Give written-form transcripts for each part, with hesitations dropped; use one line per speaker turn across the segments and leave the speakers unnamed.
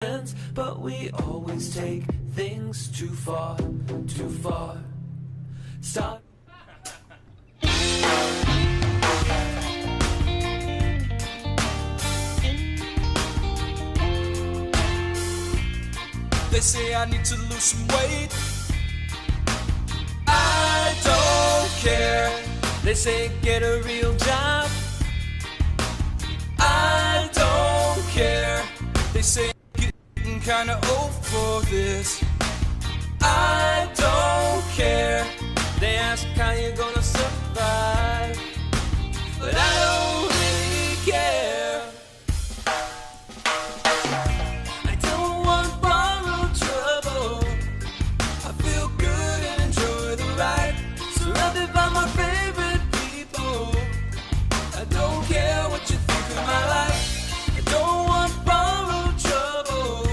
but we always take things too far, too far. Stop.
They say I need to lose some weight. I don't care.
They say get a real job.
I don't care. They say I'm getting kinda old for this. I don't care.
They ask how you gonna survive,
but I don't really care. I don't want borrowed trouble. I feel good and enjoy the ride, surrounded by my favorite people. I don't care what you think of my life. I don't want borrowed trouble.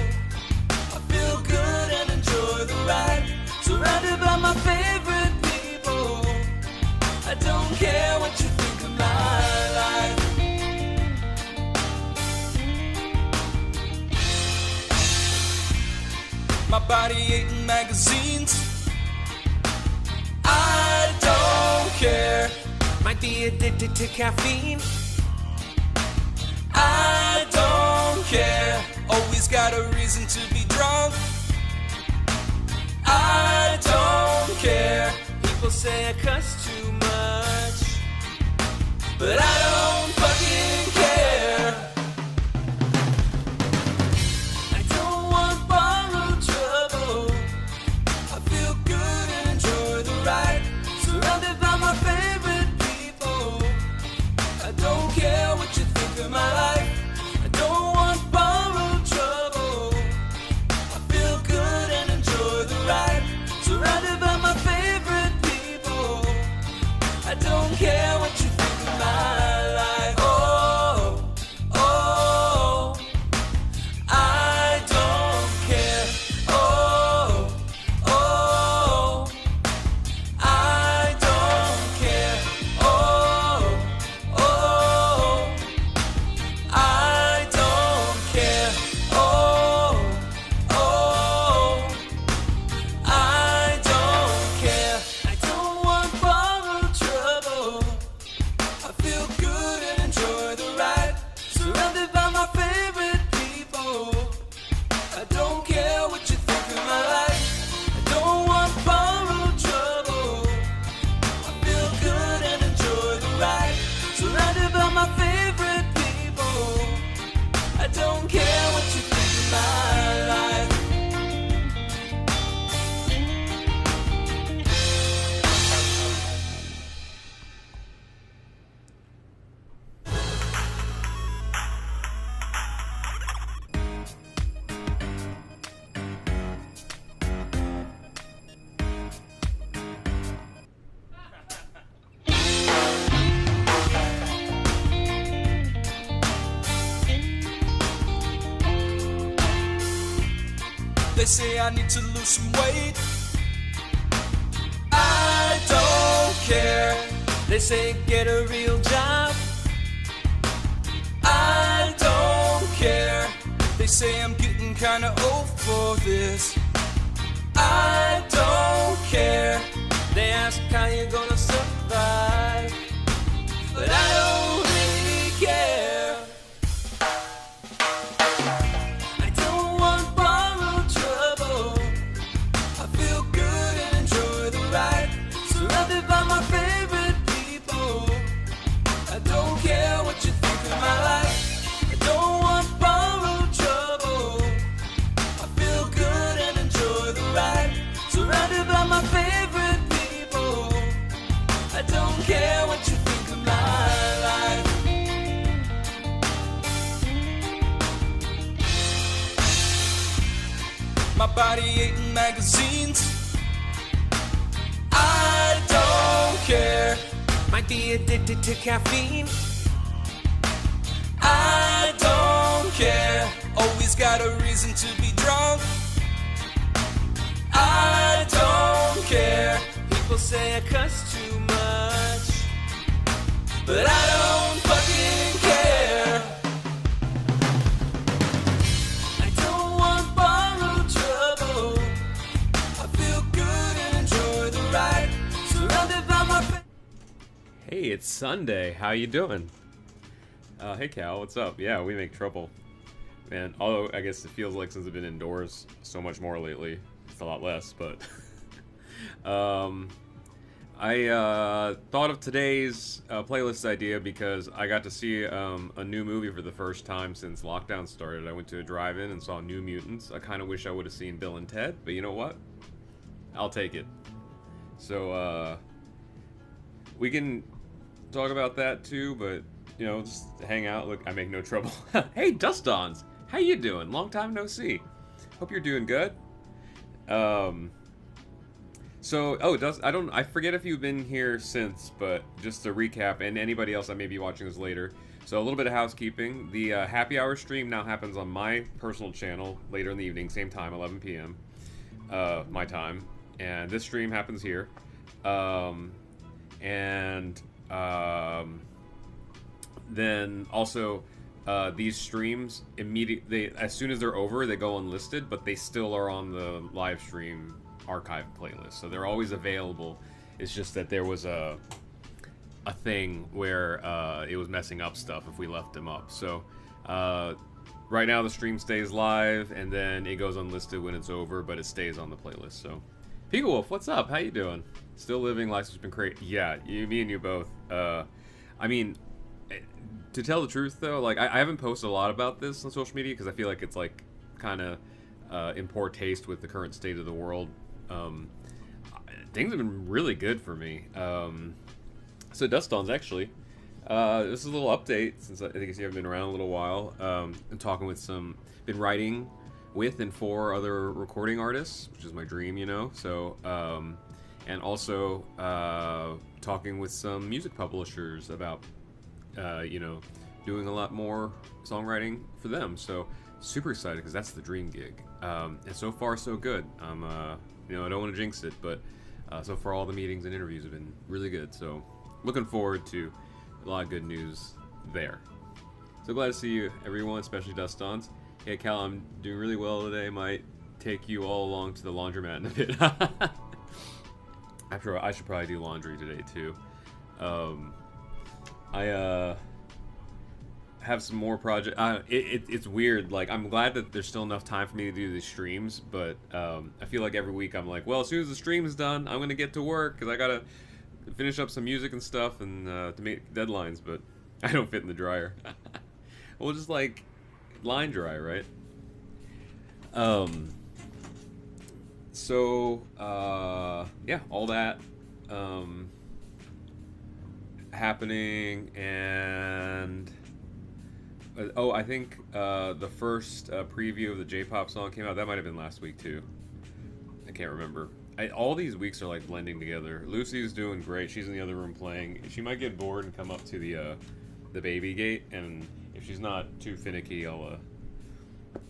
I feel good and enjoy the ride, surrounded by my favorite people. I don't care what you think of my life. My body ate in magazines. I don't care.
might be addicted to caffeine.
I don't care. Always got a reason to be drunk. I don't care.
People say I cuss too much,
but I don't fucking care. I don't want borrowed trouble. I feel good and enjoy the ride, surrounded by my favorite people. I don't care what you think of my life. I don't want borrowed trouble. I feel good and enjoy the ride, surrounded by my favorite people. I don't care what you think of my life. Oh, oh, I don't care. Oh, oh, I don't care. Oh, oh, I don't care. Oh, oh, I don't care. I don't want borrowed trouble. I feel good and enjoy the ride, surrounded by my favorite people. I don't care what you think of my life. I don't want borrowed trouble. I feel good and enjoy the ride, surrounded by my favorite people. I don't care what you think of my life. They say I need to lose some weight. I don't care.
they say get a real job.
I don't care. They say I'm getting kinda old for this. I don't care.
They ask how you gonna survive,
but I don't really care. I don't want borrowed trouble. I feel good and enjoy the ride, surrounded by my favorite people. I don't care what you think of my life. I don't want borrowed trouble. I feel good and enjoy the ride, surrounded by my favorite people. I don't care what you think of my life. My body ate in magazines. I don't care.
might be addicted to caffeine.
I don't care. Always got a reason to be drunk. I don't care.
People say I cuss too much,
but I don't fucking care. I don't
Hey, it's Sunday. How you doing? Hey Cal, what's up? Yeah, we make trouble. Man, although I guess it feels like since I've been indoors so much more lately, it's a lot less, but... I thought of today's playlist idea because I got to see a new movie for the first time since lockdown started. I went to a drive-in and saw New Mutants. I kind of wish I would have seen Bill and Ted, but you know what? I'll take it. So, we can talk about that too, but, you know, just hang out. Look, I make no trouble. Hey, Dust-Ons! How you doing? Long time no see. Hope you're doing good. So, I forget if you've been here since, but just to recap, and anybody else that may be watching this later. So, a little bit of housekeeping. The happy hour stream now happens on my personal channel later in the evening, same time, 11 p.m. My time. And this stream happens here. Then also, these streams immediately, as soon as they're over, they go unlisted, but they still are on the live stream archive playlist, so they're always available. It's just that there was a thing where it was messing up stuff if we left them up. So right now the stream stays live, and then it goes unlisted when it's over, but it stays on the playlist. So Pika Wolf, what's up? How you doing? Still living, life's been great. Yeah, me and you both. I mean, to tell the truth though, like I haven't posted a lot about this on social media because I feel like it's like kind of in poor taste with the current state of the world. Things have been really good for me. So Dust-Ons, actually, this is a little update since I think you haven't been around a little while. I'm talking with been writing with and for other recording artists, which is my dream, you know. So, and also talking with some music publishers about, you know, doing a lot more songwriting for them. So super excited because that's the dream gig. And so far so good. You know, I don't want to jinx it, but so far all the meetings and interviews have been really good. So looking forward to a lot of good news there. So glad to see you, everyone, especially Dust-Ons. Hey, Cal, I'm doing really well today. Might take you all along to the laundromat in a bit. I should probably do laundry today too. I have some more project. It's weird. Like, I'm glad that there's still enough time for me to do these streams, but I feel like every week I'm like, well, as soon as the stream is done, I'm gonna get to work because I gotta finish up some music and stuff and to make deadlines. But I don't fit in the dryer. Well, just like line dry, right? So yeah, all that happening, and oh, I think the first preview of the J-pop song came out. That might have been last week too. I can't remember. All these weeks are like blending together. Lucy's doing great. She's in the other room playing. She might get bored and come up to the baby gate, and if she's not too finicky, I'll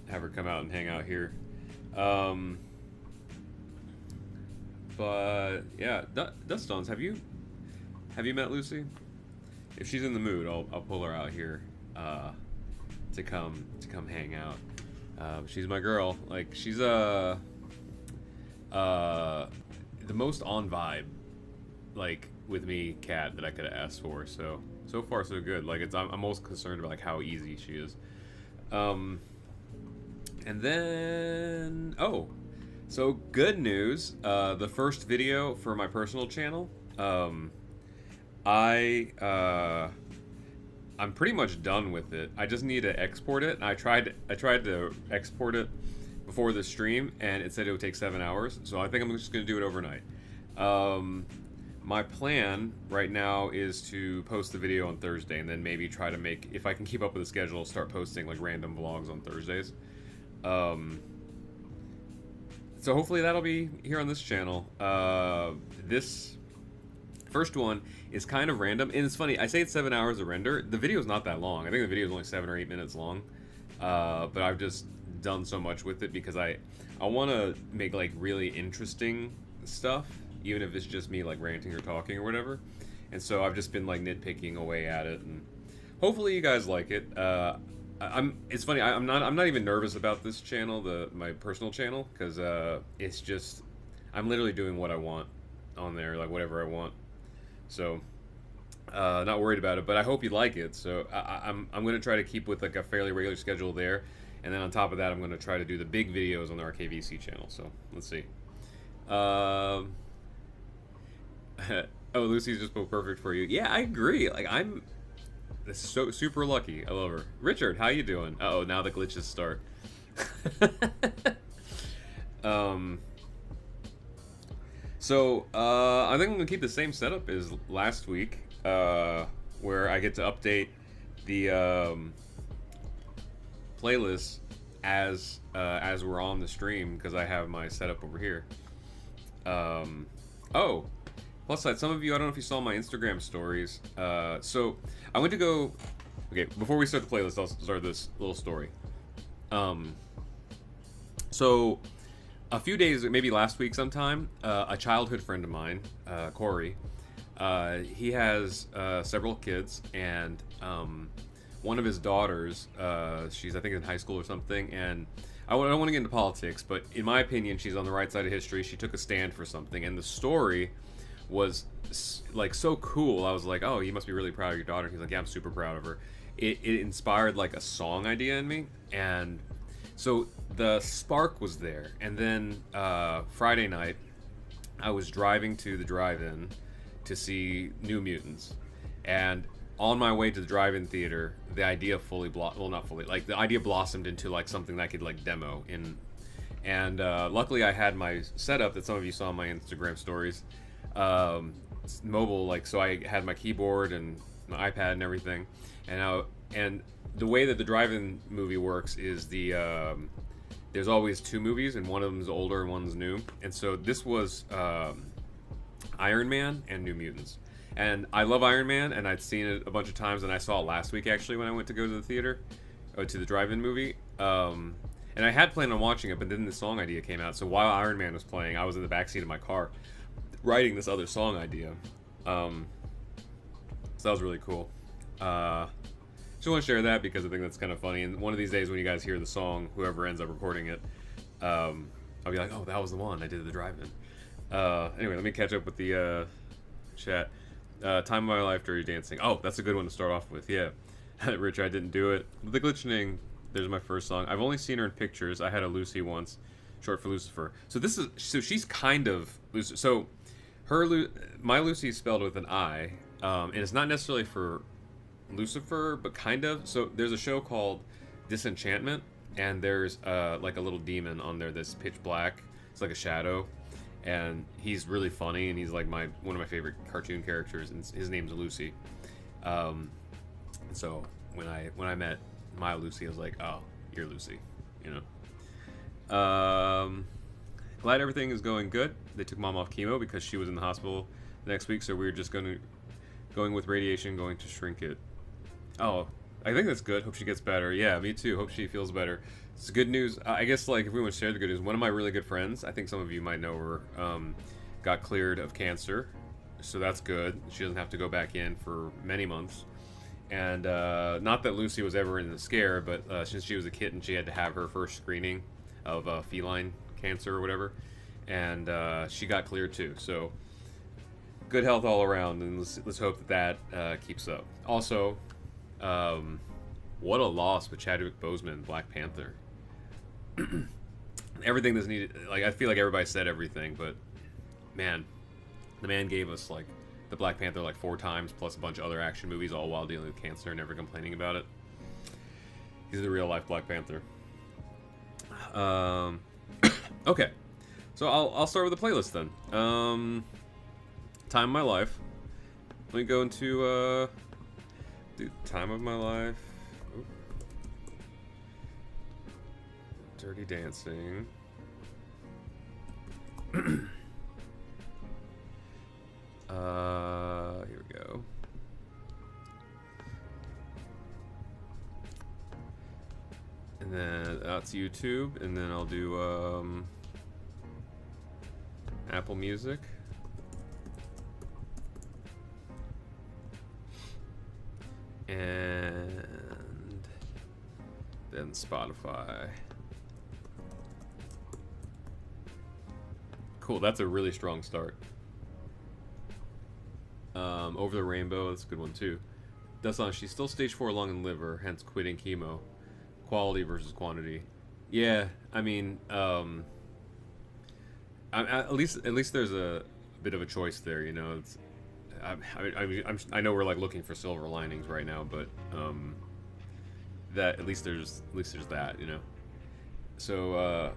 have her come out and hang out here. But yeah, Dust-Ons, have you met Lucy? If she's in the mood, I'll pull her out here to come hang out. She's my girl. Like, she's the most on vibe, like, with me cat that I could have asked for. So far so good. Like, I'm most concerned about like how easy she is. And then so good news. The first video for my personal channel. I'm pretty much done with it. I just need to export it. And I tried to export it before the stream, and it said it would take 7 hours. So I think I'm just gonna do it overnight. My plan right now is to post the video on Thursday, and then maybe try to make, if I can keep up with the schedule, start posting like random vlogs on Thursdays. So hopefully that'll be here on this channel. This first one is kind of random, and it's funny, I say it's 7 hours of render. The video is not that long. I think the video is only 7 or 8 minutes long. But I've just done so much with it because I want to make like really interesting stuff, even if it's just me like ranting or talking or whatever. And so I've just been like nitpicking away at it, and hopefully you guys like it. It's funny, I'm not even nervous about this channel, my personal channel, because it's just, I'm literally doing what I want on there, like whatever I want. So Not worried about it, but I hope you like it. So I'm gonna try to keep with like a fairly regular schedule there, and then on top of that, I'm gonna try to do the big videos on the RKVC channel. So let's see. Oh, Lucy's just both perfect for you. Yeah, I agree. Like I'm so super lucky. I love her. Richard, how you doing? Uh oh, now the glitches start. So I think I'm gonna keep the same setup as last week, where I get to update the playlist as we're on the stream because I have my setup over here. Oh, plus side, some of you, I don't know if you saw my Instagram stories. So I went to go. Okay, before we start the playlist, I'll start this little story. So a few days, maybe last week sometime, a childhood friend of mine, Corey, he has several kids, and one of his daughters, she's I think in high school or something, and I don't want to get into politics, but in my opinion, she's on the right side of history. She took a stand for something, and the story was like so cool. I was like, oh, you must be really proud of your daughter. He's like, yeah, I'm super proud of her. It inspired like a song idea in me, and so the spark was there. And then Friday night, I was driving to the drive-in to see New Mutants, and on my way to the drive-in theater, the idea the idea blossomed into like something that I could like demo in. And luckily, I had my setup that some of you saw on my Instagram stories, mobile. Like, so I had my keyboard and my iPad and everything, and the way that the drive-in movie works is there's always two movies, and one of them is older and one's new. And so this was Iron Man and New Mutants. And I love Iron Man, and I'd seen it a bunch of times, and I saw it last week actually when I went to go to the theater, or to the drive-in movie. And I had planned on watching it, but then the song idea came out. So while Iron Man was playing, I was in the backseat of my car writing this other song idea. So that was really cool. Just want to share that because I think that's kind of funny. And one of these days when you guys hear the song, whoever ends up recording it, I'll be like, oh, that was the one I did at the drive-in. Anyway, let me catch up with the chat. Time of my life, Dirty Dancing. Oh, that's a good one to start off with. Yeah. Rich, I didn't do it. The Glitching, there's my first song. I've only seen her in pictures. I had a Lucy once, short for Lucifer. So she's kind of Lucy. So my Lucy is spelled with an I, and it's not necessarily for Lucifer, but kind of. So there's a show called Disenchantment, and there's like a little demon on there that's pitch black. It's like a shadow, and he's really funny, and he's like one of my favorite cartoon characters, and his name's Lucy. So when I met my Lucy, I was like, oh, you're Lucy, you know. Glad everything is going good. They took Mom off chemo because she was in the hospital next week, so we were just going with radiation, going to shrink it. Oh, I think that's good. Hope she gets better. Yeah, me too. Hope she feels better. It's good news. I guess, like, if we want to share the good news, one of my really good friends, I think some of you might know her, got cleared of cancer. So that's good. She doesn't have to go back in for many months. And not that Lucy was ever in the scare, but since she was a kitten, she had to have her first screening of feline cancer or whatever. And she got cleared too. So good health all around, and let's hope that keeps up. Also, what a loss with Chadwick Boseman, Black Panther. Everything that's needed. Like, I feel like everybody said everything, but man, the man gave us like the Black Panther like 4 times, plus a bunch of other action movies, all while dealing with cancer and never complaining about it. He's the real life Black Panther. Okay, so I'll start with the playlist then. Time of my life. Let me go into Time of my life. Oop. Dirty Dancing. Here we go. And then out to YouTube, and then I'll do Apple Music. And then Spotify. Cool, that's a really strong start. Over the Rainbow, that's a good one too. Dasan, she's still stage 4 lung and liver, hence quitting chemo. Quality versus quantity. Yeah, I mean, at least there's a bit of a choice there, you know. It's, I know we're like looking for silver linings right now, but that at least there's that, you know. So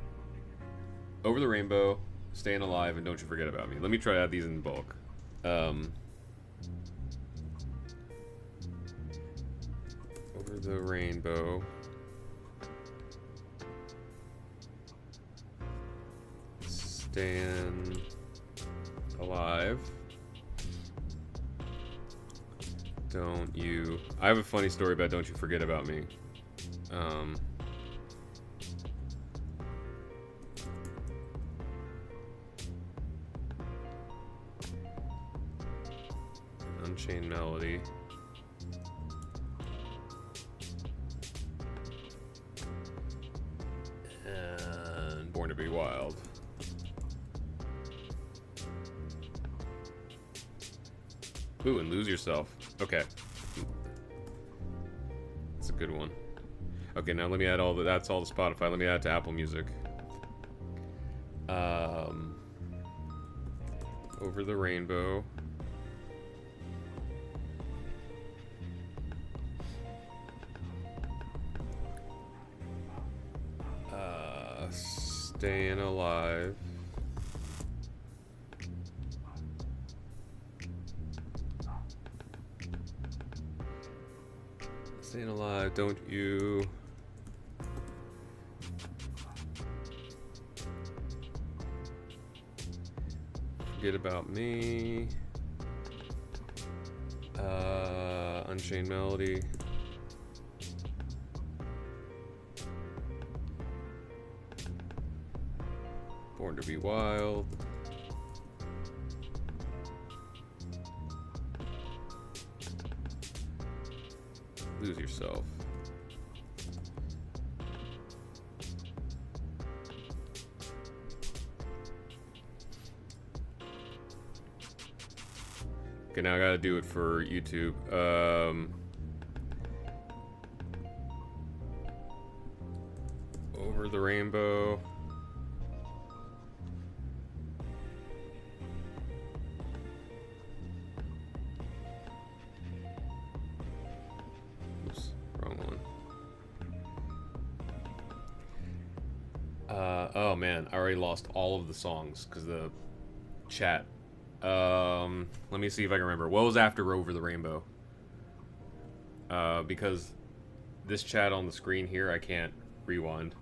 Over the Rainbow, Staying Alive, and Don't You Forget About Me. Let me try to add these in bulk. Over the Rainbow. Staying Alive. Don't You... I have a funny story about Don't You Forget About Me. Unchained Melody. And Born to Be Wild. Ooh, and Lose Yourself. Okay. That's a good one. Okay, now let me add all the... That's all the Spotify. Let me add it to Apple Music. Over the Rainbow. Staying Alive. Staying Alive, Don't You Forget About Me. Unchained Melody. Born to Be Wild. Lose Yourself. Okay, now I gotta do it for YouTube. Over the Rainbow. Oh man, I already lost all of the songs because the chat. Let me see if I can remember. What was after Over the Rainbow? Because this chat on the screen here, I can't rewind.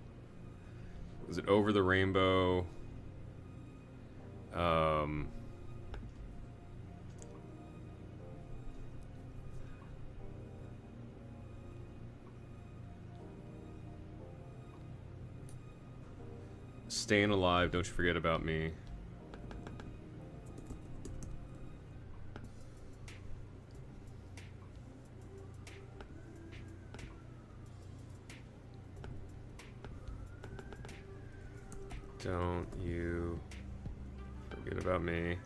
Was it Over the Rainbow? Staying Alive, Don't You Forget About Me. Don't You Forget About Me.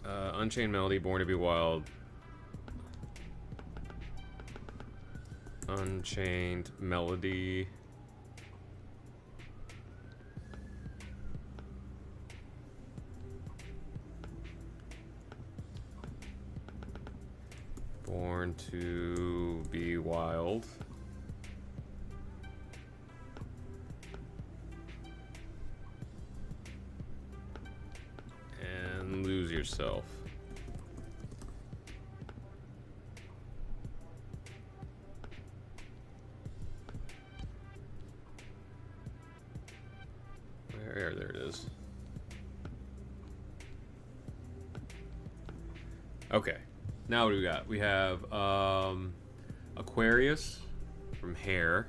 Unchained Melody, Born to Be Wild. Unchained Melody. Born to Be Wild. And Lose Yourself. There it is. Okay. Now what do we got? We have Aquarius from Hair.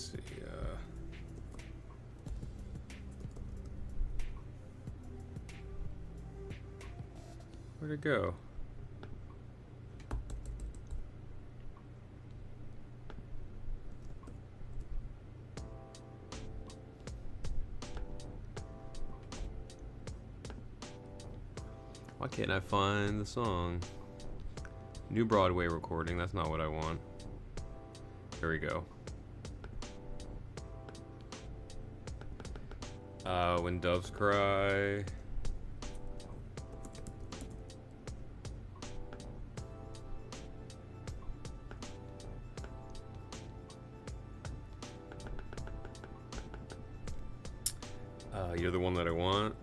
see. Where'd it go? Why can't I find the song? New Broadway recording, that's not what I want. Here we go. When Doves Cry. You're the One That I Want.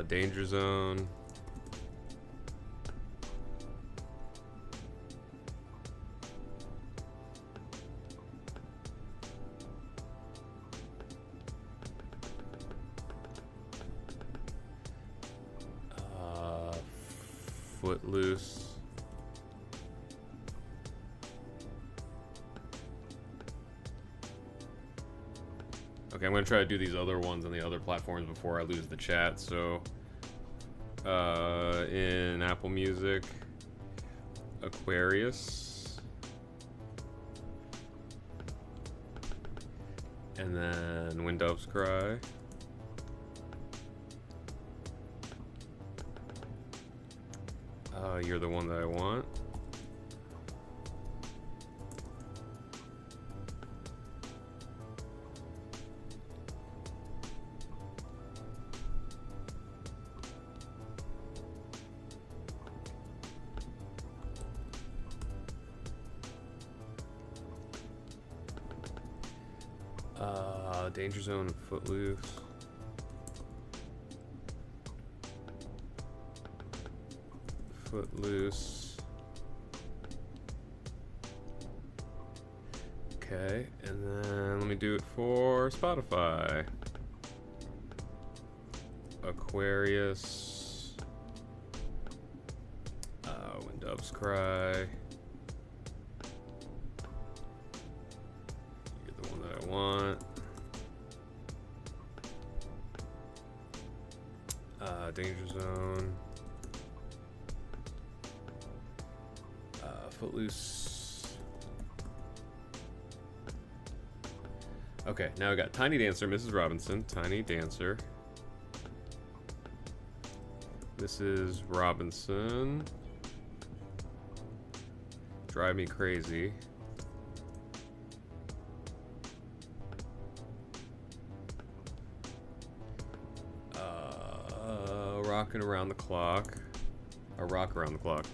Danger Zone. Footloose. Okay, I'm gonna try to do these other ones on the other platforms before I lose the chat. So, in Apple Music, Aquarius, and then When Doves Cry. You're the One That I Want. Danger Zone and Footloose. Footloose. Okay, and then let me do it for Spotify. Aquarius. When Doves Cry. You're the One That I Want. Danger Zone. Footloose. Okay, now we got Tiny Dancer, Mrs. Robinson. Tiny Dancer. Mrs. Robinson. Drive Me Crazy. Rockin' Around the Clock. Or Rock Around the Clock.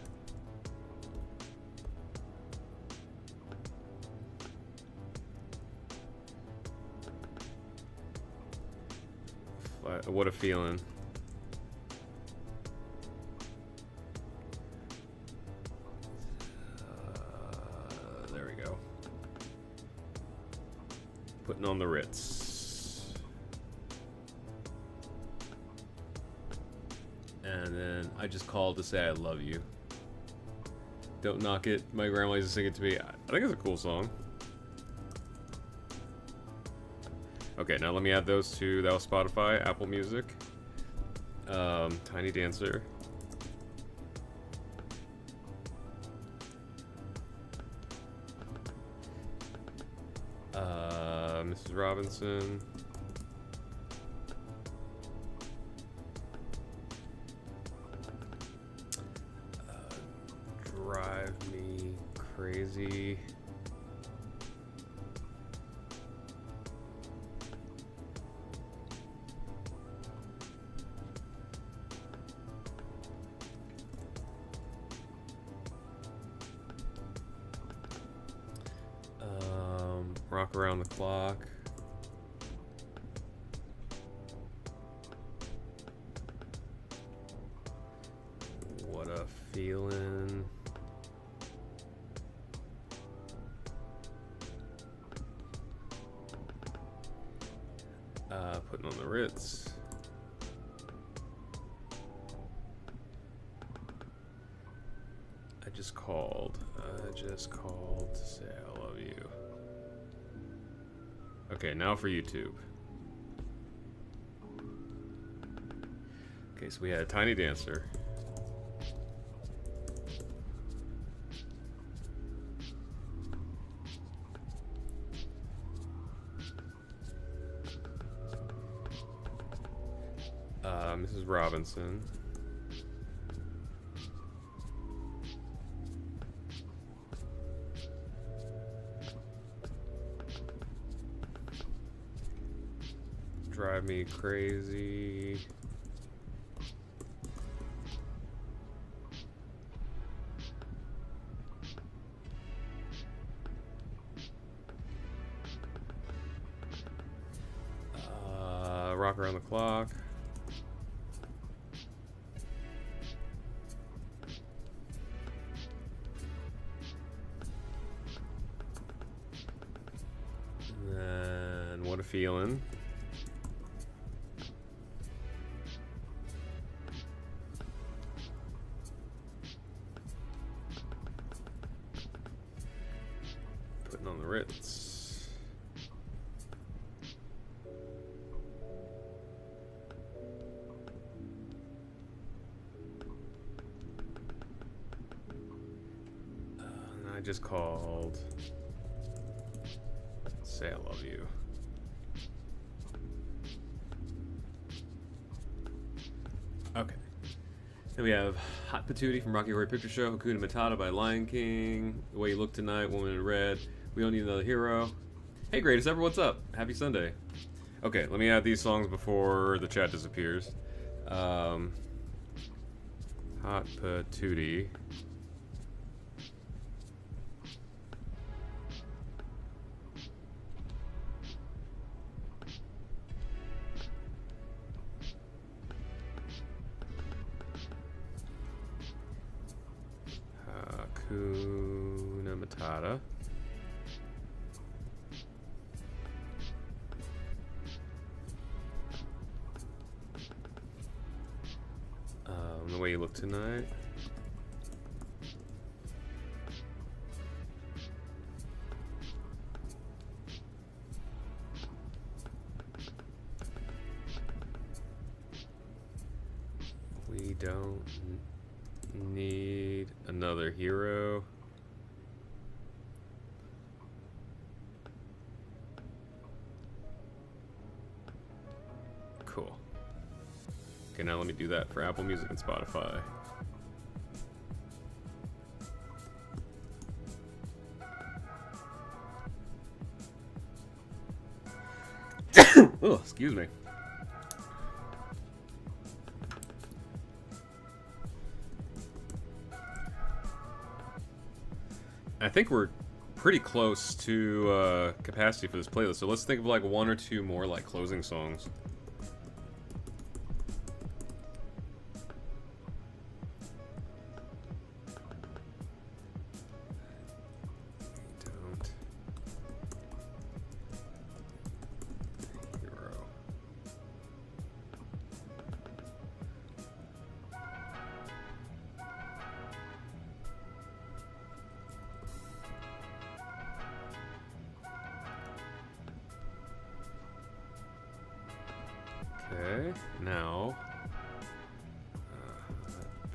What a Feeling. There we go. Putting on the Ritz. And then I Just Called to Say I Love You. Don't Knock It. My grandma used to sing it to me. I think it's a cool song. Okay, now let me add those to, that was Spotify, Apple Music, Tiny Dancer, Mrs. Robinson, Drive Me Crazy. Rock Around the Clock. What a Feeling. Putting on the Ritz. I just called to say I love you. Okay, now for YouTube. Okay, so we had Tiny Dancer. Mrs. Robinson. Drive Me Crazy. Rock Around the Clock. And then What a Feeling. Putting on the Ritz. I just called Say I Love You. Okay. Then we have Hot Patootie from Rocky Horror Picture Show, Hakuna Matata by Lion King, The Way You Look Tonight, Woman in Red, We Don't Need Another Hero. Hey Greatest Ever, what's up? Happy Sunday. Okay, let me add these songs before the chat disappears. Hot Patootie. Hakuna Matata. The Way You Look Tonight. We Don't Need Another Hero. Cool. Okay, now let me do that for Apple Music and Spotify. Oh, excuse me. I think we're pretty close to capacity for this playlist, so let's think of like one or two more like closing songs. Okay, now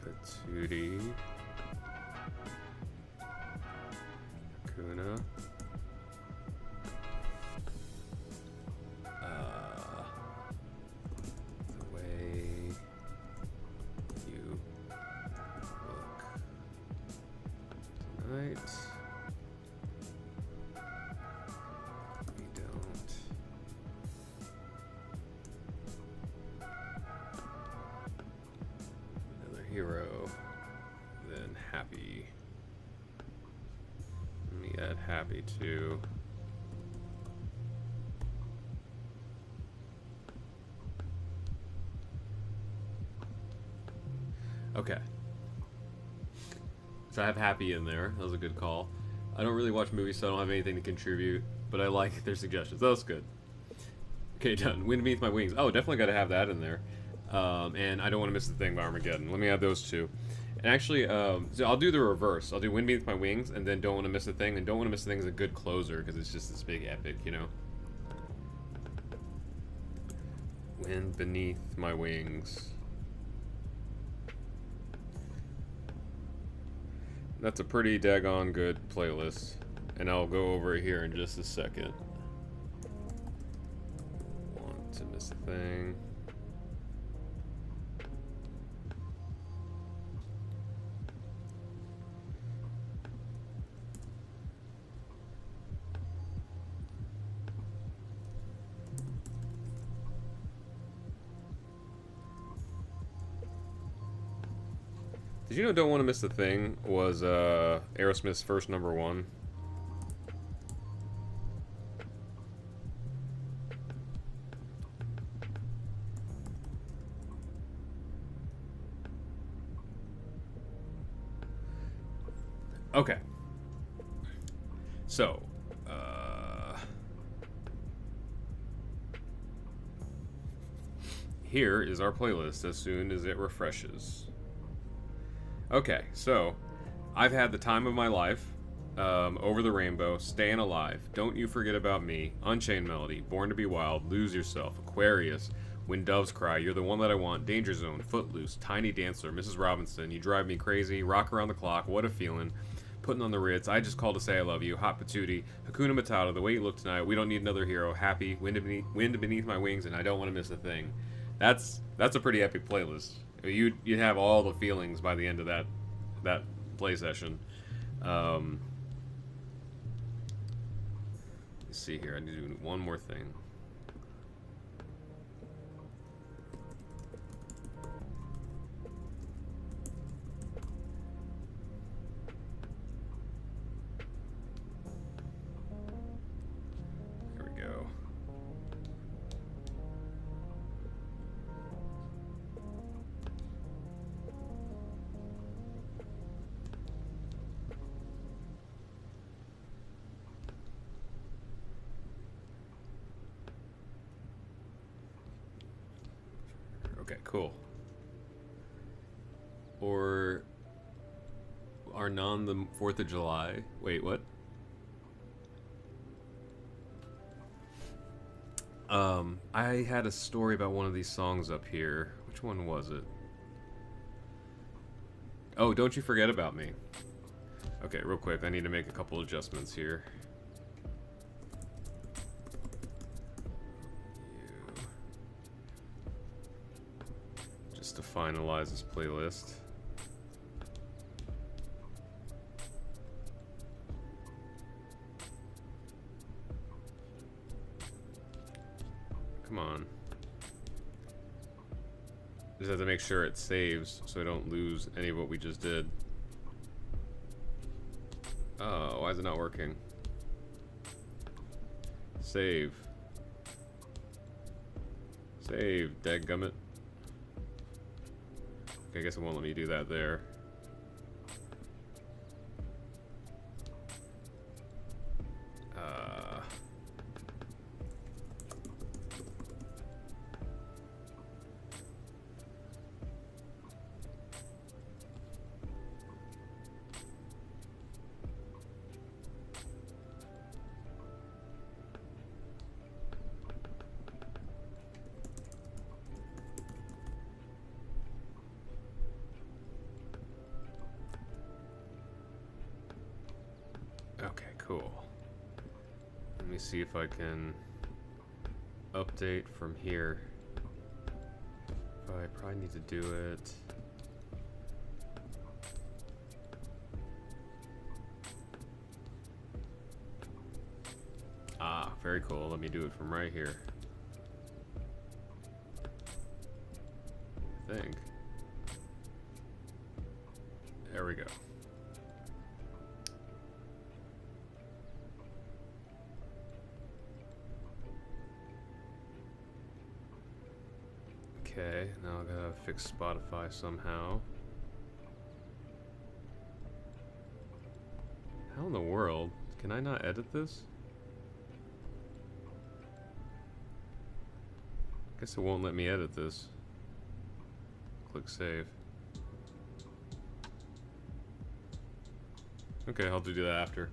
Patootie, Hakuna, The Way You Look Tonight. We don't. Hero, then Happy. Let me add Happy too. Okay. So I have Happy in there. That was a good call. I don't really watch movies, so I don't have anything to contribute, but I like their suggestions. That was good. Okay, done. Wind Beneath My Wings. Oh, definitely got to have that in there. And I Don't Want to Miss the Thing by Armageddon. Let me add those two. And actually, so I'll do the reverse. I'll do Wind Beneath My Wings, and then Don't Want to Miss the Thing. And Don't Want to Miss the Thing is a good closer, because it's just this big epic, you know? Wind Beneath My Wings. That's a pretty daggone good playlist. And I'll go over it here in just a second. Want to Miss the Thing. Did you know Don't Want to Miss the Thing was Aerosmith's first #1? Okay. So, here is our playlist as soon as it refreshes. Okay, so I've had the time of my life. Over the Rainbow, Staying Alive, Don't You Forget About Me, Unchained Melody, Born to Be Wild, Lose Yourself, Aquarius, When Doves Cry, You're the One That I Want, Danger Zone, Footloose, Tiny Dancer, Mrs. Robinson, You Drive Me Crazy, Rock Around the Clock, What a Feeling, Putting on the Ritz, I Just Called to Say I Love You, Hot Patootie, Hakuna Matata, The Way You Look Tonight, We Don't Need Another Hero, Happy, Wind Beneath My Wings, and I Don't Want to Miss a Thing. That's a pretty epic playlist. You'd have all the feelings by the end of that play session. Let's see here. I need to do one more thing. There we go. Okay, cool. Or Arnon the 4th of July. Wait, what? I had a story about one of these songs up here. Which one was it? Oh, Don't You Forget About Me. Okay, real quick, I need to make a couple adjustments here. Just to finalize this playlist. Come on. Just have to make sure it saves so I don't lose any of what we just did. Oh, why is it not working? Save. Save, dadgummit. Okay, I guess it won't let me do that there. Okay, cool. Let me see if I can update from here. I probably need to do it. Ah, very cool. Let me do it from right here. I think. There we go. Okay, now I gotta fix Spotify somehow. How in the world? Can I not edit this? Guess it won't let me edit this. Click save. Okay, I'll do that after.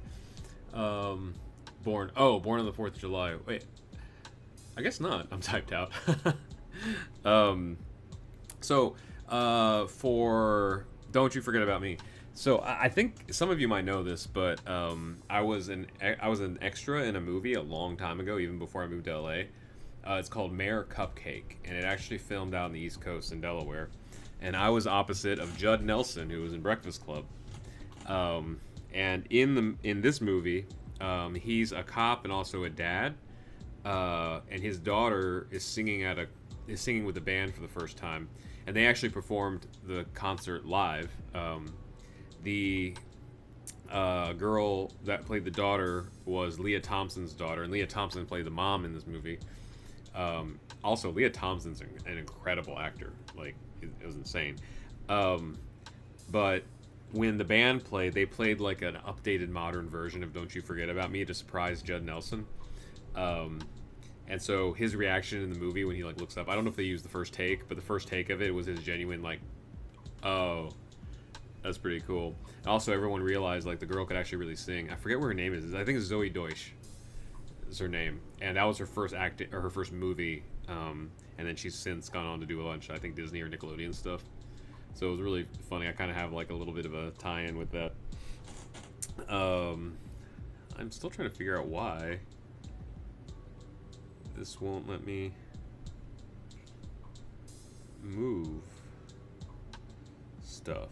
Born on the 4th of July. Wait, I guess not. I'm typed out. For Don't You Forget About Me. So I think some of you might know this, but I was an extra in a movie a long time ago, even before I moved to LA. It's called Mayor Cupcake, and it actually filmed out on the East Coast in Delaware. And I was opposite of Judd Nelson, who was in Breakfast Club. And in this movie, he's a cop and also a dad, and his daughter is singing with the band for the first time, and they actually performed the concert live. The girl that played the daughter was Leah Thompson's daughter, and Leah Thompson played the mom in this movie. Also, Leah Thompson's an incredible actor. Like, it was insane. But when the band played, they played like an updated modern version of Don't You Forget About Me to surprise Judd Nelson. And so his reaction in the movie when he like looks up, I don't know if they used the first take, but the first take of it was his genuine like, oh, that's pretty cool. And also, everyone realized like the girl could actually really sing. I forget what her name is. I think it's Zoe Deutsch is her name, and that was her first her first movie. And then she's since gone on to do a bunch, I think, Disney or Nickelodeon stuff. So it was really funny. I kind of have like a little bit of a tie-in with that. I'm still trying to figure out why this won't let me move stuff.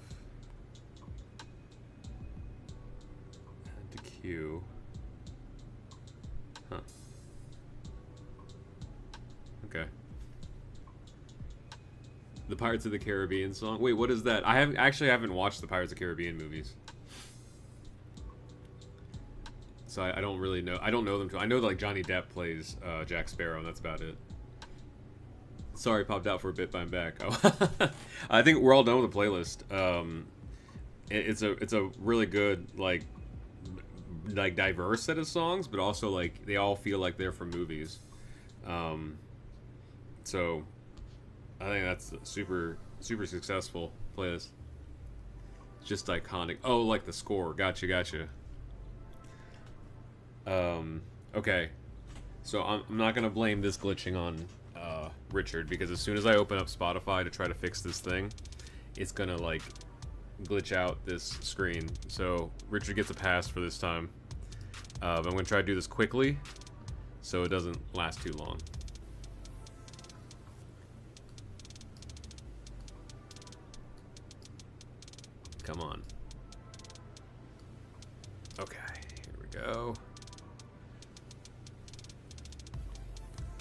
Add to queue. Huh. Okay. The Pirates of the Caribbean song. Wait, what is that? I haven't watched the Pirates of the Caribbean movies, so I don't really know. I don't know them too. I know that, like, Johnny Depp plays Jack Sparrow, and that's about it. Sorry, popped out for a bit, but I'm back. Oh, I think we're all done with the playlist. It's a really good like diverse set of songs, but also like they all feel like they're from movies. So I think that's a super successful playlist. It's just iconic. Oh, like the score. Gotcha. Okay. So I'm not gonna blame this glitching on Richard, because as soon as I open up Spotify to try to fix this thing, it's gonna like glitch out this screen. So Richard gets a pass for this time. I'm gonna try to do this quickly so it doesn't last too long. Come on. Okay, here we go.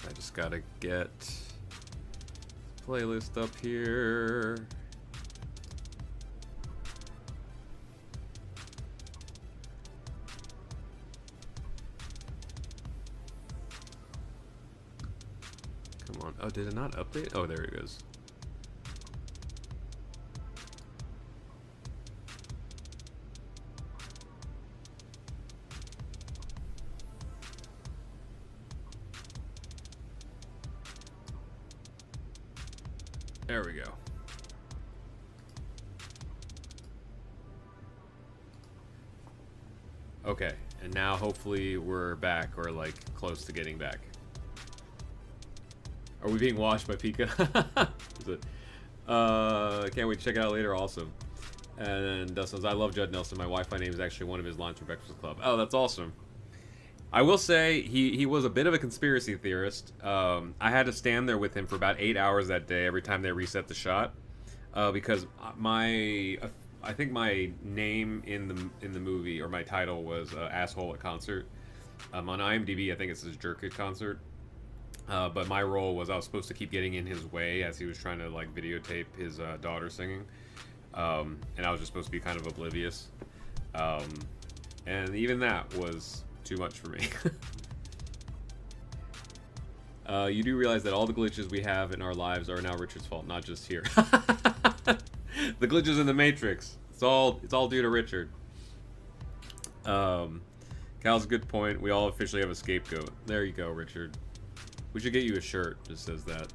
I just gotta get playlist up here. Come on. Oh, did it not update? Oh, there it goes. There we go. Okay, and now hopefully we're back, or like close to getting back. Are we being washed by Pika? Is it? Can't wait to check it out later. Awesome. And then Dustin says, I love Judd Nelson. My Wi-Fi name is actually one of his lines from Breakfast Club. Oh, that's awesome. I will say he was a bit of a conspiracy theorist. I had to stand there with him for about 8 hours that day every time they reset the shot, because I think my name in the movie, or my title, was asshole at concert. On IMDb, I think it says jerk at concert. But my role was I was supposed to keep getting in his way as he was trying to like videotape his daughter singing, and I was just supposed to be kind of oblivious. And even that was too much for me. You do realize that all the glitches we have in our lives are now Richard's fault, not just here. The glitches in the Matrix. It's all due to Richard. Cal's a good point. We all officially have a scapegoat. There you go, Richard. We should get you a shirt. Just says that.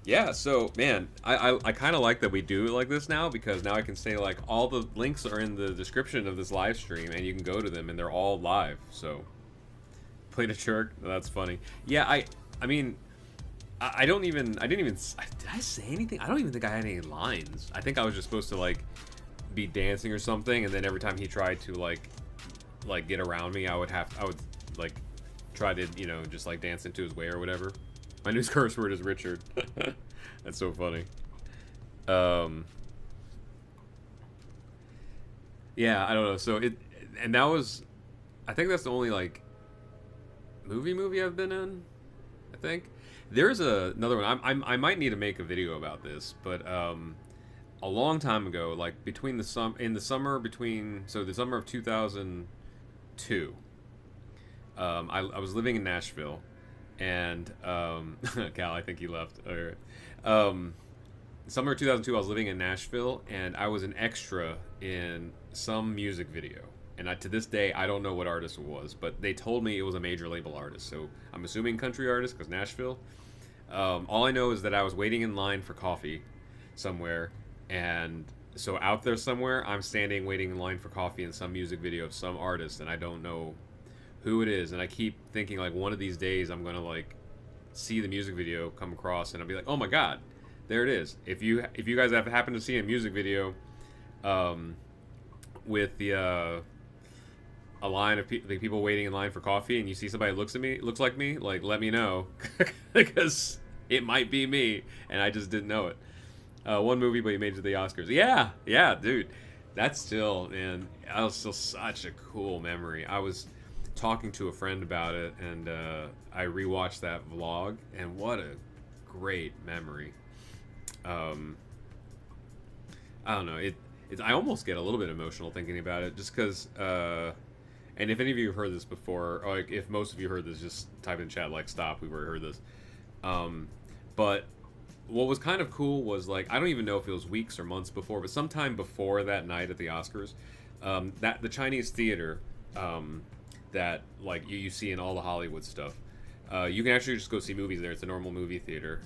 Yeah, so man, I kind of like that we do it like this now, because now I can say like all the links are in the description of this live stream and you can go to them and they're all live. So played a jerk. That's funny. Yeah, I mean, I didn't even did I say anything? I don't even think I had any lines. I think I was just supposed to like be dancing or something, and then every time he tried to like get around me, I would like try to, you know, just like dance into his way or whatever. My new curse word is Richard. That's so funny. Yeah, I don't know. So and that was, I think that's the only like movie I've been in. I think there's another one. I might need to make a video about this, but a long time ago, like in the summer of 2002, I was living in Nashville. And Cal, I think he left. Summer of 2002, I was living in Nashville, and I was an extra in some music video. And to this day, I don't know what artist it was, but they told me it was a major label artist. So I'm assuming country artist, because Nashville. All I know is that I was waiting in line for coffee somewhere, and so out there somewhere, I'm standing waiting in line for coffee in some music video of some artist, and I don't know who it is, and I keep thinking like one of these days I'm gonna like see the music video come across and I'll be like, oh my god, there it is. If you guys have happened to see a music video with a line of people waiting in line for coffee, and you see somebody looks like me, like let me know, because it might be me and I just didn't know it. One movie, but he made it to the Oscars. Yeah, dude, that's still, man, that was still such a cool memory. I was talking to a friend about it, and I rewatched that vlog, and what a great memory. I don't know, I almost get a little bit emotional thinking about it, just because, and if any of you have heard this before, or like if most of you heard this, just type in chat like stop, we've already heard this. But what was kind of cool was, like, I don't even know if it was weeks or months before, but sometime before that night at the Oscars, that the Chinese theater, that like you see in all the Hollywood stuff, you can actually just go see movies there. It's a normal movie theater.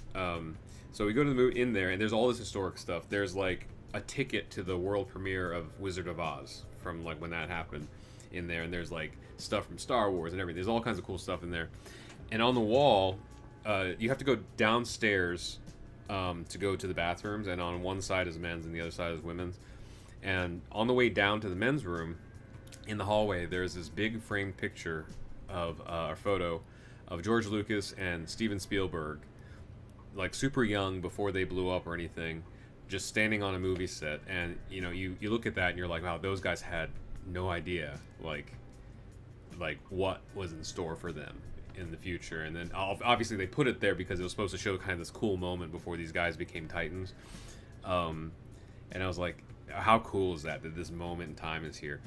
So we go to the movie in there, and there's all this historic stuff. There's like a ticket to the world premiere of Wizard of Oz from like when that happened in there, and there's like stuff from Star Wars and everything. There's all kinds of cool stuff in there. And on the wall, you have to go downstairs to go to the bathrooms, and on one side is men's and the other side is women's. And on the way down to the men's room, in the hallway, there's this big framed picture of a photo of George Lucas and Steven Spielberg, like super young before they blew up or anything, just standing on a movie set. And you know, you look at that and you're like, wow, those guys had no idea like what was in store for them in the future. And then obviously they put it there because it was supposed to show kind of this cool moment before these guys became titans. And I was like, how cool is that this moment in time is here.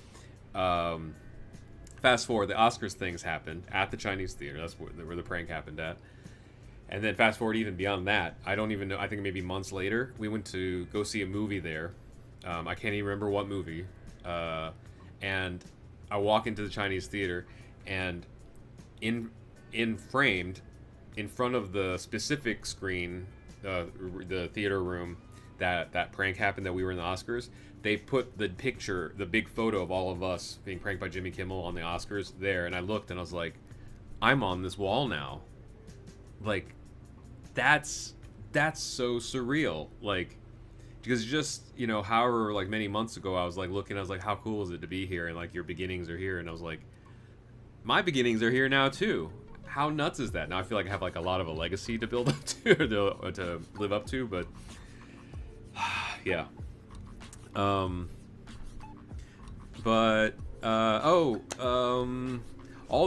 Fast forward, the Oscars things happened at the Chinese theater. That's where the prank happened at. And then fast forward even beyond that, I don't even know, I think maybe months later, we went to go see a movie there. I can't even remember what movie. And I walk into the Chinese theater, and in framed in front of the specific screen, the theater room that prank happened, that we were in the Oscars, they put the picture, the big photo of all of us being pranked by Jimmy Kimmel on the Oscars there. And I looked and I was like, I'm on this wall now. Like, that's so surreal. Like, because just, you know, however, like many months ago, I was like looking, I was like, how cool is it to be here? And like, your beginnings are here. And I was like, my beginnings are here now too. How nuts is that? Now I feel like I have like a lot of a legacy to build up to, or to live up to, but yeah. All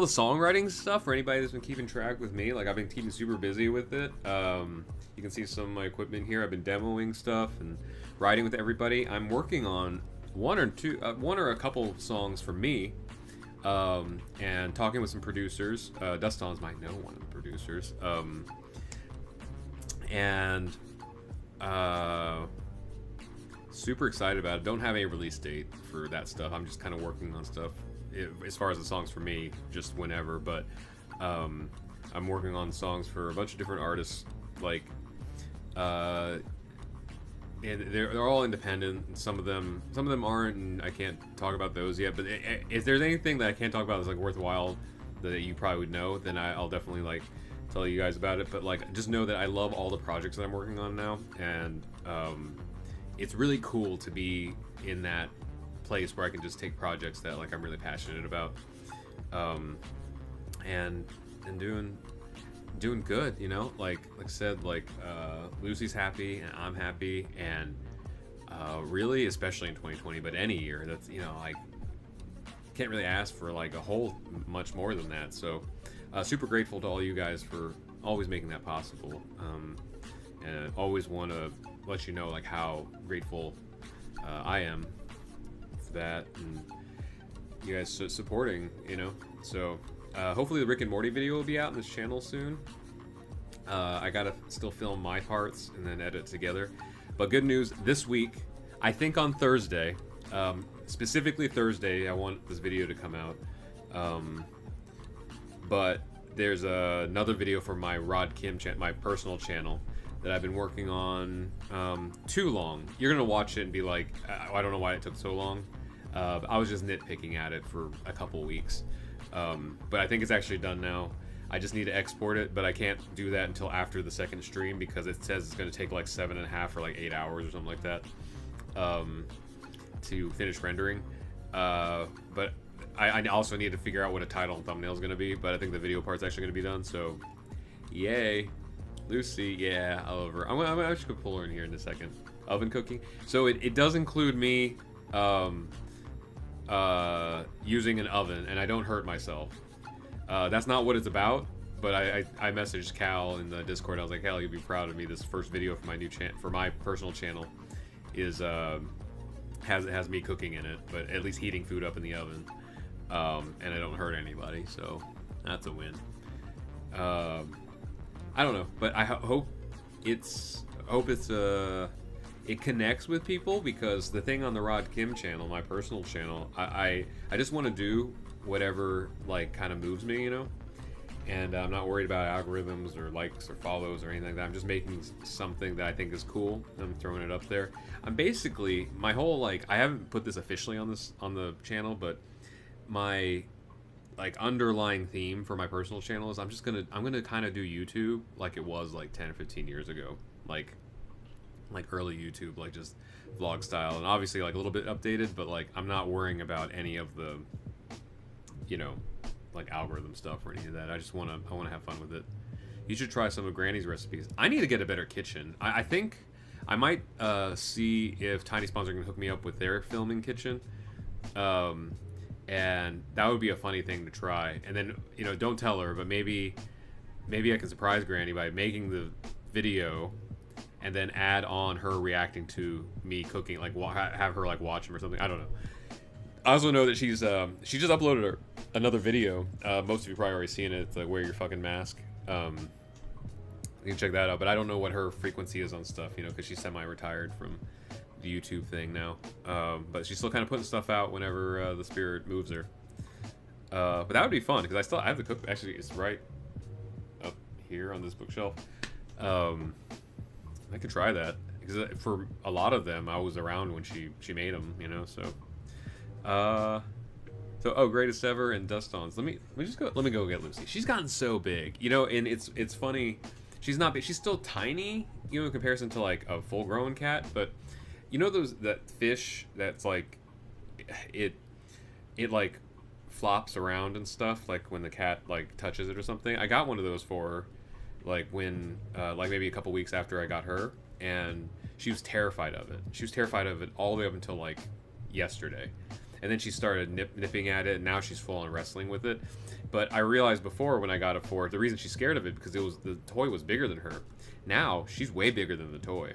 the songwriting stuff, for anybody that's been keeping track with me, like I've been keeping super busy with it. You can see some of my equipment here. I've been demoing stuff and writing with everybody. I'm working on one or a couple songs for me, and talking with some producers. Dustons might know one of the producers. Super excited about it. Don't have a release date for that stuff. I'm just kind of working on stuff. As far as the songs for me, just whenever. But I'm working on songs for a bunch of different artists, like, and they're all independent. And some of them aren't, and I can't talk about those yet. But if there's anything that I can't talk about that's like worthwhile that you probably would know, then I'll definitely like tell you guys about it. But like, just know that I love all the projects that I'm working on now, and it's really cool to be in that place where I can just take projects that like I'm really passionate about, and doing good, you know. Like I said, like Lucy's happy and I'm happy, and really, especially in 2020, but any year, that's, you know, like, can't really ask for like a whole much more than that. So super grateful to all you guys for always making that possible, and always want to let you know like how grateful I am for that, and you guys supporting, you know. So hopefully the Rick and Morty video will be out on this channel soon. I gotta still film my parts and then edit together. But good news, this week, I think on Thursday, specifically Thursday, I want this video to come out. But there's another video for my Rod Kim my personal channel that I've been working on too long. You're gonna watch it and be like, I don't know why it took so long. I was just nitpicking at it for a couple weeks. But I think it's actually done now. I just need to export it, but I can't do that until after the second stream because it says it's going to take like 7.5 or like 8 hours or something like that to finish rendering. But I also need to figure out what a title and thumbnail is going to be, but I think the video part's actually going to be done, so yay. Lucy, yeah, I love her. I'm actually going to pull her in here in a second. Oven cooking. So it does include me using an oven, and I don't hurt myself. That's not what it's about, but I messaged Cal in the Discord. I was like, Cal, you'll be proud of me. This first video for my new for my personal channel is has me cooking in it, but at least heating food up in the oven, and I don't hurt anybody, so that's a win. I don't know, but I hope it connects with people, because the thing on the Rod Kim channel, my personal channel, I just want to do whatever like kind of moves me, you know, and I'm not worried about algorithms or likes or follows or anything like that. I'm just making something that I think is cool. I'm throwing it up there. I'm basically, my whole, like, I haven't put this officially on the channel, but my like underlying theme for my personal channel is I'm gonna kind of do YouTube like it was like 10 or 15 years ago, like early YouTube, like just vlog style, and obviously like a little bit updated, but like I'm not worrying about any of the, you know, like algorithm stuff or any of that. I want to have fun with it. You should try some of Granny's recipes. I need to get a better kitchen. I think I might see if Tiny Spawns are gonna hook me up with their filming kitchen, and that would be a funny thing to try. And then, you know, don't tell her, but maybe I can surprise Granny by making the video and then add on her reacting to me cooking, like have her like watch him or something. I don't know. I also know that she just uploaded another video. Most of you probably already seen it. It's like, wear your fucking mask. You can check that out, but I don't know what her frequency is on stuff, you know, because she's semi-retired from the YouTube thing now. But she's still kind of putting stuff out whenever the spirit moves her. But that would be fun, because I have the cook. Actually, it's right up here on this bookshelf. I could try that, because for a lot of them I was around when she made them, you know. So greatest ever and dust-ons. Let me go get Lucy. She's gotten so big, you know, and it's funny. She's not big. She's still tiny, you know, in comparison to like a full-grown cat. But you know that fish that's like it like flops around and stuff, like when the cat like touches it or something. I got one of those for her, like when like maybe a couple weeks after I got her, and she was terrified of it. She was terrified of it all the way up until like yesterday, and then she started nipping at it, and now she's full on wrestling with it. But I realized before, when I got it for her, the reason she's scared of it because the toy was bigger than her. Now she's way bigger than the toy,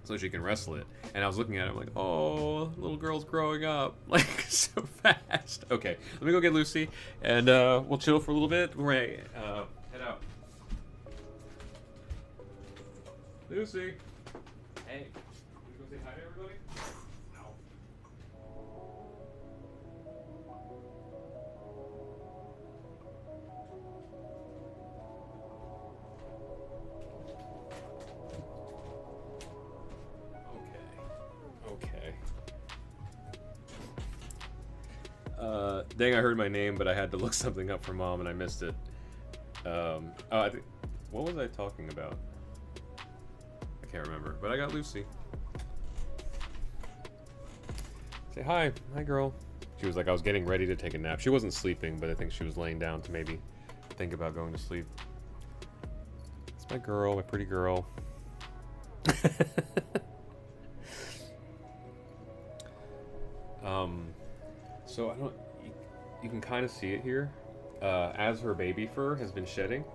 so she can wrestle it. And I was looking at it, I'm like, oh, little girl's growing up like so fast. Okay, let me go get Lucy, and we'll chill for a little bit. We're gonna head out. Lucy. Hey. You go say hi to everybody? No. Dang, I heard my name, but I had to look something up for Mom and I missed it. Oh, what was I talking about? I can't remember, but I got Lucy. Say hi. Hi, girl. She was like, I was getting ready to take a nap. She wasn't sleeping, but I think she was laying down to maybe think about going to sleep. It's my girl, my pretty girl. So I don't, you can kind of see it here. As her baby fur has been shedding,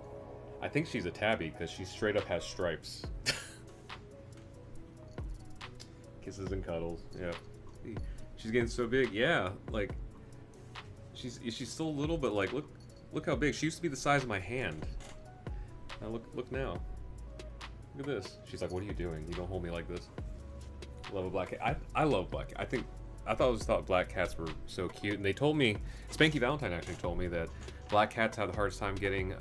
I think she's a tabby because she straight up has stripes. Kisses and cuddles, yeah. She's getting so big, yeah. Like, she's still little, but like, look how big. She used to be the size of my hand. Now look now. Look at this. She's like, what are you doing? You don't hold me like this. Love a black cat. I love black cat. I thought black cats were so cute, and they told me, Spanky Valentine actually told me that black cats have the hardest time getting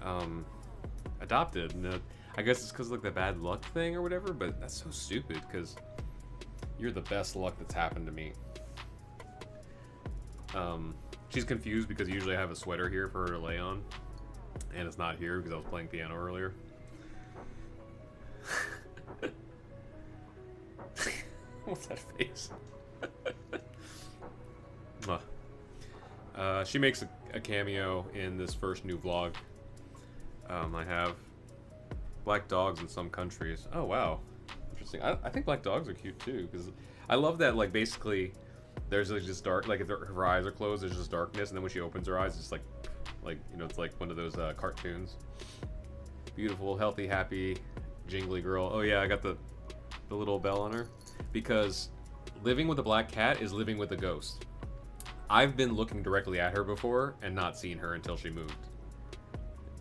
adopted, and I guess it's because like the bad luck thing or whatever. But that's so stupid because you're the best luck that's happened to me. She's confused because usually I have a sweater here for her to lay on, and it's not here because I was playing piano earlier. What's that face? She makes a cameo in this first new vlog. I have black dogs in some countries. Oh wow, interesting. I think black dogs are cute too because I love that, like, basically there's like just dark, like if her eyes are closed there's just darkness, and then when she opens her eyes it's like you know, it's like one of those cartoons. Beautiful, healthy, happy, jingly girl. Oh yeah, I got the little bell on her because living with a black cat is living with a ghost. I've been looking directly at her before and not seen her until she moved.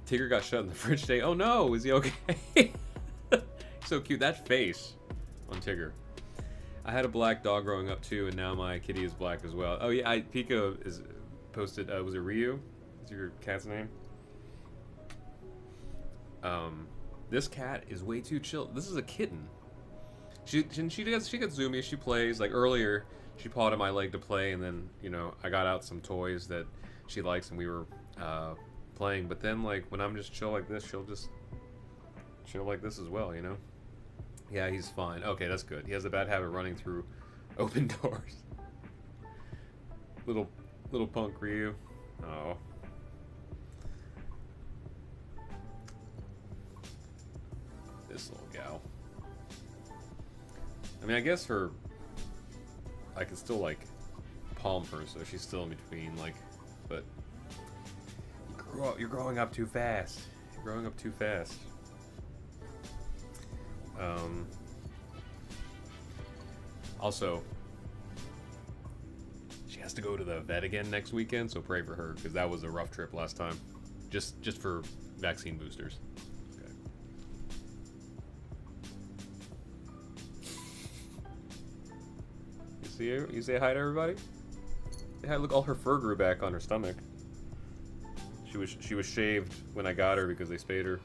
Tigger got shut in the fridge today. Oh no, is he okay? So cute, that face on Tigger. I had a black dog growing up too, and now my kitty is black as well. Oh yeah, Pico is posted. Was it Ryu? Is your cat's name? This cat is way too chill. This is a kitten. She gets zoomy. She plays. Like earlier, she pawed at my leg to play, and then, you know, I got out some toys that she likes, and we were playing. But then, like, when I'm just chill like this, she'll just chill like this as well, you know? Yeah, he's fine. Okay, that's good. He has a bad habit of running through open doors. Little punk Ryu. Oh. This little gal. I mean, I guess I can still, like, palm her, so she's still in between, like, but you're growing up too fast. You're growing up too fast. Also, she has to go to the vet again next weekend, so pray for her, because that was a rough trip last time. Just for vaccine boosters. Okay. You see her? You say hi to everybody? Say hi. Look, all her fur grew back on her stomach. She was shaved when I got her because they spayed her.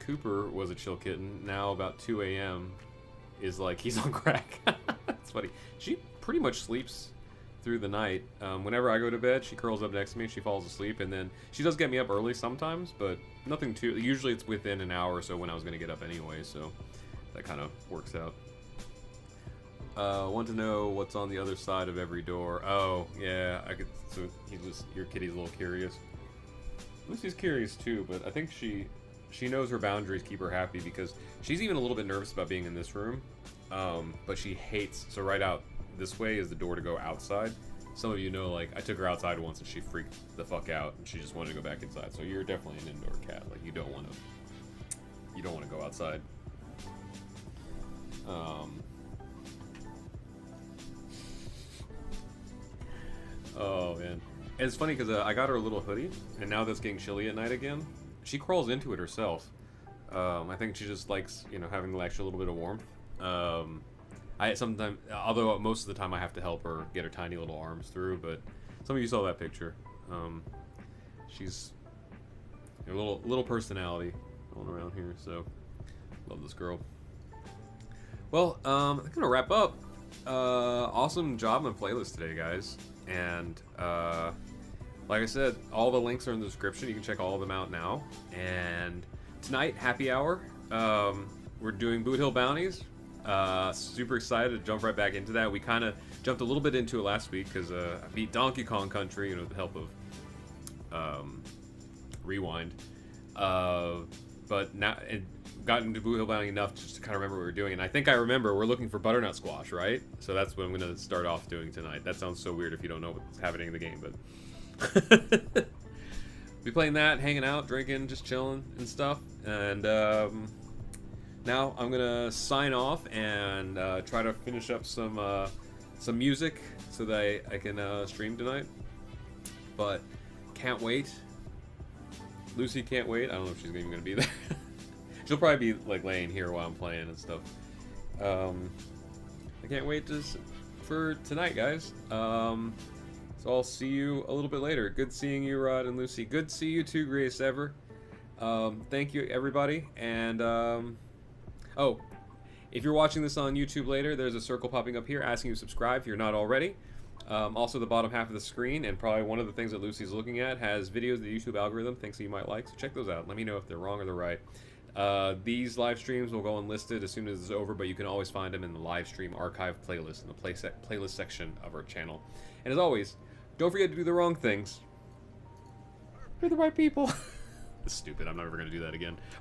Cooper was a chill kitten. Now about 2 a.m. is like he's on crack. That's funny. She pretty much sleeps through the night. Whenever I go to bed, she curls up next to me. She falls asleep, and then she does get me up early sometimes, but nothing too. Usually it's within an hour or so when I was going to get up anyway, so that kind of works out. Want to know what's on the other side of every door. Oh, yeah, I could. So your kitty's a little curious. Lucy's curious too, but I think she knows her boundaries keep her happy because she's even a little bit nervous about being in this room. But she hates, so right out this way is the door to go outside. Some of you know, like, I took her outside once and she freaked the fuck out and she just wanted to go back inside. So you're definitely an indoor cat. Like, you don't want to go outside. Oh man, and it's funny because I got her a little hoodie, and now that's getting chilly at night again. She crawls into it herself. I think she just likes, you know, having the extra little bit of warmth. I sometimes, although most of the time I have to help her get her tiny little arms through, but some of you saw that picture. She's a little personality going around here, so love this girl. Well, I'm gonna wrap up. Awesome job on playlist today, guys. And like I said, all the links are in the description. You can check all of them out now. And tonight, happy hour. We're doing Boot Hill Bounties. Super excited to jump right back into that. We kind of jumped a little bit into it last week because I beat Donkey Kong Country, with the help of Rewind. But now it got into Boot Hill Bounty enough just to kind of remember what we were doing. And I think I remember we're looking for butternut squash, right? So that's what I'm going to start off doing tonight. That sounds so weird if you don't know what's happening in the game, but be playing that, hanging out, drinking, just chilling and stuff. And now I'm gonna sign off and try to finish up some music so that I can stream tonight. But can't wait. Lucy can't wait. I don't know if she's even gonna be there. She'll probably be like laying here while I'm playing and stuff. I can't wait for tonight, guys. So I'll see you a little bit later. Good seeing you, Rod and Lucy. Good to see you too, Grace Ever. Thank you, everybody. And oh, if you're watching this on YouTube later, there's a circle popping up here asking you to subscribe if you're not already. Also, the bottom half of the screen, and probably one of the things that Lucy's looking at, has videos the YouTube algorithm thinks that you might like, so check those out. Let me know if they're wrong or they're right. These live streams will go unlisted as soon as it's over, but you can always find them in the live stream archive playlist in the playlist section of our channel. And as always, don't forget to do the wrong things for the right people. It's stupid. I'm never going to do that again. Okay.